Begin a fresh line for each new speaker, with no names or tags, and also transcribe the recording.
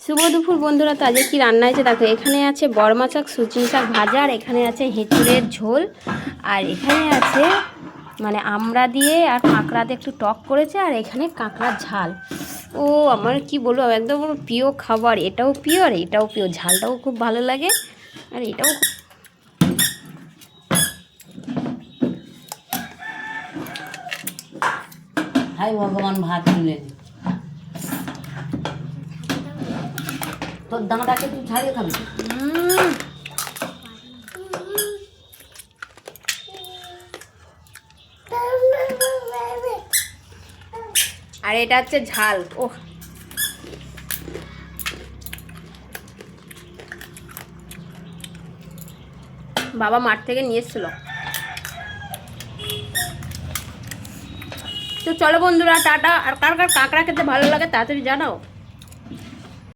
শুভ দুপুর বন্ধুরা, তো আজকে কী রান্না হয়েছে দেখো। এখানে আছে বড়মা শাক, সুচিনি শাক ভাজা, আর এখানে আছে হেঁচুড়ের ঝোল, আর এখানে আছে মানে আমড়া দিয়ে আর কাঁকড়া দিয়ে একটু টক করেছে, আর এখানে কাঁকড়ার ঝাল। ও আমার কি বলবো, একদম প্রিয় খাবার। এটাও প্রিয় আর এটাও প্রিয়, ঝালটাও খুব ভালো লাগে আর এটাও।
হাই ভগবান, ভাত তুলে তোর দানাটাকে তুই ছাড়িয়ে খাবি।
আর এটা হচ্ছে ঝাল। ওহ, বাবা মাঠ থেকে নিয়ে এসেছিল। তো চলো বন্ধুরা, টাটা। আর কার কার কাঁকড়া খেতে ভালো লাগে তাড়াতাড়ি জানাও।